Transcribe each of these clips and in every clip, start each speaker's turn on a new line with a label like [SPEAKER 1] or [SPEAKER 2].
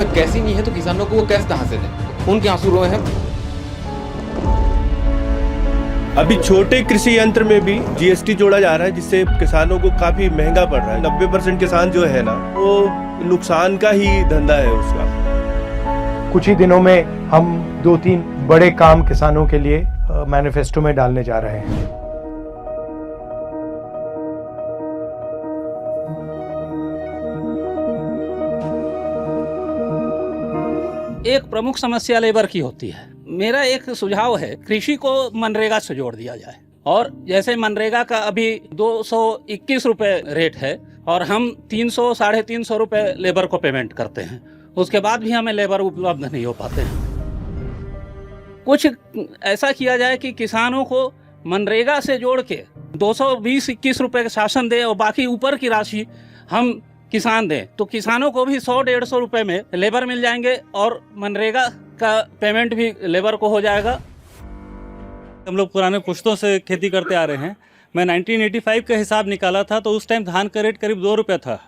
[SPEAKER 1] कैसी नहीं है तो किसानों को वो कैश कहाँ से दें? खून के आंसू रोए हैं।
[SPEAKER 2] अभी छोटे कृषि यंत्र में भी जीएसटी जोड़ा जा रहा है, जिससे किसानों को काफी महंगा पड़ रहा है। 90% किसान जो है ना, वो नुकसान का ही धंधा है उसका।
[SPEAKER 3] कुछ ही दिनों में हम 2-3 बड़े काम किसानों के लिए मैनिफेस्टो में डालने जा रहे हैं।
[SPEAKER 4] एक प्रमुख समस्या लेबर की होती है। मेरा एक सुझाव है, कृषि को मनरेगा से जोड़ दिया जाए। और जैसे मनरेगा का अभी 221 रुपए रेट है और हम 300 साढ़े 300 रुपए लेबर को पेमेंट करते हैं, उसके बाद भी हमें लेबर उपलब्ध नहीं हो पाते हैं। कुछ ऐसा किया जाए कि किसानों को मनरेगा से जोड़ के 220-21 रुपए का शासन दे और बाकी ऊपर की राशि हम किसान दें, तो किसानों को भी 100-150 रुपए में लेबर मिल जाएंगे और मनरेगा का पेमेंट भी लेबर को हो जाएगा।
[SPEAKER 5] हम लोग पुराने पुश्तों से खेती करते आ रहे हैं। मैं 1985 का हिसाब निकाला था तो उस टाइम धान का रेट करीब 2 रुपये था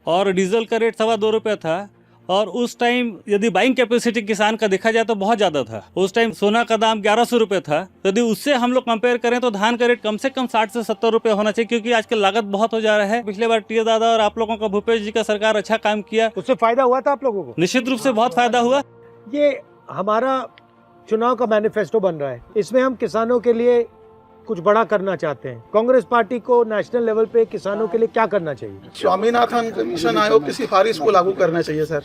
[SPEAKER 5] और डीजल का रेट 2.25 रुपये था। और उस टाइम यदि बाइंग कैपेसिटी किसान का देखा जाए तो बहुत ज़्यादा था। उस टाइम सोना का दाम 1100 रुपये था। यदि उससे हम लोग कंपेयर करें तो धान का रेट कम से कम 60 से 70 रुपये होना चाहिए, क्योंकि आजकल लागत बहुत हो जा रहा है। पिछले बार टी दादा और आप लोगों का भूपेश जी का सरकार अच्छा काम किया,
[SPEAKER 3] उससे फायदा हुआ था आप लोगों को?
[SPEAKER 5] निश्चित रूप से बहुत फायदा हुआ।
[SPEAKER 3] ये हमारा चुनाव का मैनिफेस्टो बन रहा है, इसमें हम किसानों के लिए कुछ बड़ा करना चाहते हैं। कांग्रेस पार्टी को नेशनल लेवल पे किसानों के लिए क्या करना चाहिए?
[SPEAKER 6] स्वामीनाथन कमीशन आयोग की सिफारिश को लागू करना चाहिए सर।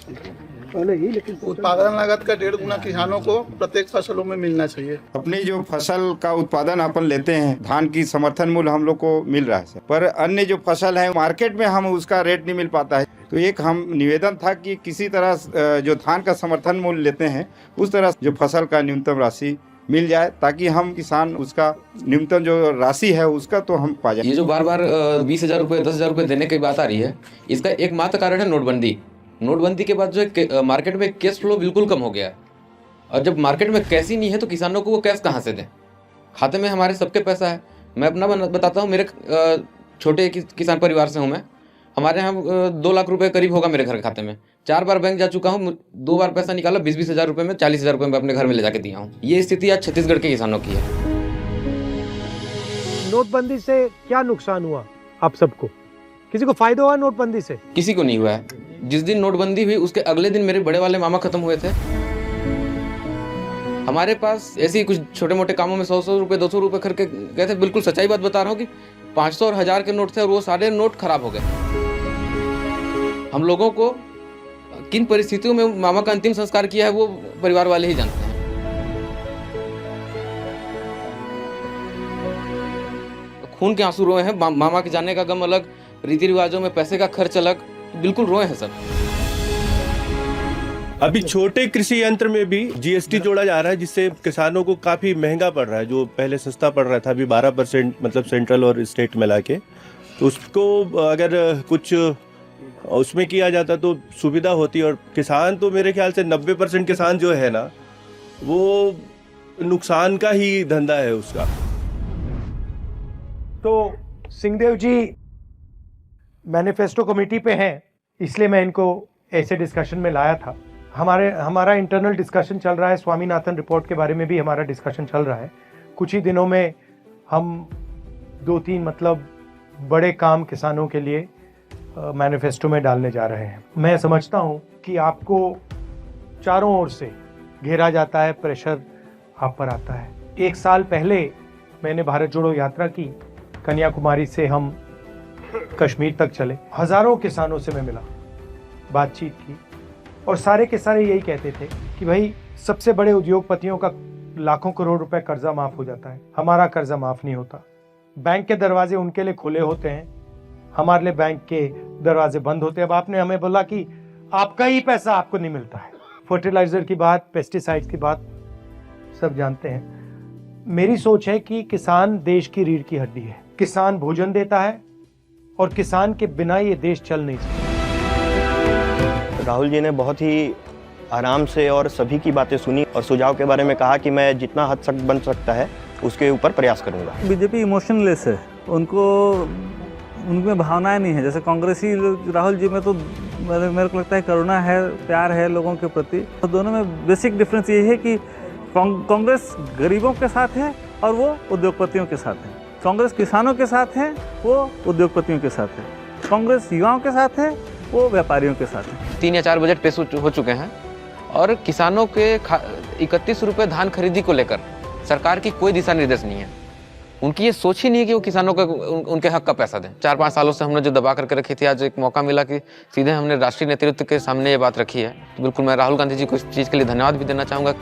[SPEAKER 3] लेकिन
[SPEAKER 6] उत्पादन लागत का 1.5 गुना किसानों को प्रत्येक फसलों में मिलना चाहिए।
[SPEAKER 7] अपनी जो फसल का उत्पादन अपन लेते हैं, धान की समर्थन मूल्य हम लोग को मिल रहा है सर, पर अन्य जो फसल है मार्केट में हम उसका रेट नहीं मिल पाता है। तो एक हम निवेदन था कि किसी तरह जो धान का समर्थन मूल्य लेते हैं उस तरह जो फसल का न्यूनतम राशि मिल जाए, ताकि हम किसान उसका न्यूनतम जो राशि है उसका तो हम पा जाए।
[SPEAKER 1] ये जो बार बार 20,000 रुपये 10,000 रुपये देने की बात आ रही है, इसका एकमात्र कारण है नोटबंदी। नोटबंदी के बाद जो है मार्केट में कैश फ्लो बिल्कुल कम हो गया है। और जब मार्केट में कैश ही नहीं है तो किसानों को वो कैश कहाँ से दें? खाते में हमारे सबके पैसा है। मैं अपना बताता हूँ, मेरे छोटे किसान परिवार से हूँ मैं। हमारे यहाँ 2 लाख रुपए करीब होगा मेरे घर के खाते में। 4 बार बैंक जा चुका हूँ, 2 बार पैसा निकाला, 20-20 हज़ार रुपये में, 40,000 रुपये में अपने घर में ले जाके दिया हूँ। ये स्थिति आज छत्तीसगढ़ के किसानों की है।
[SPEAKER 3] नोटबंदी से क्या नुकसान हुआ आप सबको? किसी को फायदा हुआ नोटबंदी से?
[SPEAKER 1] किसी को नहीं हुआ है। जिस दिन नोटबंदी हुई उसके अगले दिन मेरे बड़े वाले मामा खत्म हुए थे। हमारे पास ऐसे ही कुछ छोटे मोटे कामों में 100 रुपये 200 रुपये करके गए थे। बिल्कुल सच्चाई बात बता रहा हूँ कि 500 और 1000 के नोट थे और वो सारे नोट खराब हो गए। हम लोगों को किन परिस्थितियों में मामा का अंतिम संस्कार किया है वो परिवार वाले ही जानते हैं। खून के आंसू रोए हैं। मामा के जाने का गम अलग, रीति रिवाजों में पैसे का खर्च अलग, बिल्कुल रोए हैं सब।
[SPEAKER 2] अभी छोटे कृषि यंत्र में भी जीएसटी जोड़ा जा रहा है, जिससे किसानों को काफी महंगा पड़ रहा है। जो पहले सस्ता पड़ रहा था, अभी 12% मतलब सेंट्रल और स्टेट मिला के, तो उसको अगर कुछ उसमें किया जाता तो सुविधा होती। और किसान तो मेरे ख्याल से 90% किसान जो है ना, वो नुकसान का ही धंधा है उसका।
[SPEAKER 3] तो सिंहदेव जी मैनिफेस्टो कमेटी पे हैं, इसलिए मैं इनको ऐसे डिस्कशन में लाया था। हमारा इंटरनल डिस्कशन चल रहा है, स्वामीनाथन रिपोर्ट के बारे में भी हमारा डिस्कशन चल रहा है। कुछ ही दिनों में हम 2-3 मतलब बड़े काम किसानों के लिए मैनिफेस्टो में डालने जा रहे हैं। मैं समझता हूँ कि आपको चारों ओर से घेरा जाता है, प्रेशर आप पर आता है। 1 साल पहले मैंने भारत जोड़ो यात्रा की, कन्याकुमारी से हम कश्मीर तक चले। हजारों किसानों से मैं मिला, बातचीत की, और सारे के सारे यही कहते थे कि भाई सबसे बड़े उद्योगपतियों का लाखों करोड़ रुपए कर्जा माफ हो जाता है, हमारा कर्जा माफ नहीं होता। बैंक के दरवाजे उनके लिए खुले होते हैं, हमारे लिए बैंक के दरवाजे बंद होते हैं। अब आपने हमें बोला कि आपका ही पैसा आपको नहीं मिलता है। फर्टिलाइजर की बात, पेस्टिसाइड्स की बात सब जानते हैं। मेरी सोच है कि किसान देश की रीढ़ की हड्डी है। किसान भोजन देता है और किसान के बिना ये देश चल नहीं सकता।
[SPEAKER 8] राहुल जी ने बहुत ही आराम से और सभी की बातें सुनी और सुझाव के बारे में कहा कि मैं जितना हद तक बन सकता है उसके ऊपर प्रयास करूंगा।
[SPEAKER 5] बीजेपी इमोशनलेस है, उनमें भावनाएं नहीं है। जैसे कांग्रेसी राहुल जी में तो मेरे को लगता है करुणा है, प्यार है लोगों के प्रति। तो दोनों में बेसिक डिफरेंस ये है कि कांग्रेस गरीबों के साथ है और वो उद्योगपतियों के साथ है। कांग्रेस किसानों के साथ है, वो उद्योगपतियों के साथ है। कांग्रेस युवाओं के साथ है, वो व्यापारियों के साथ है।
[SPEAKER 1] 3 या 4 बजट पेश हो चुके हैं और किसानों के 31 रुपये धान खरीदी को लेकर सरकार की कोई दिशा निर्देश नहीं है। उनकी ये सोच ही नहीं है कि वो किसानों को उनके हक का पैसा दें। 4-5 सालों से हमने जो दबा करके रखी थी, आज एक मौका मिला कि सीधे हमने राष्ट्रीय नेतृत्व के सामने ये बात रखी है। तो बिल्कुल मैं राहुल गांधी जी को इस चीज़ के लिए धन्यवाद भी देना चाहूँगा।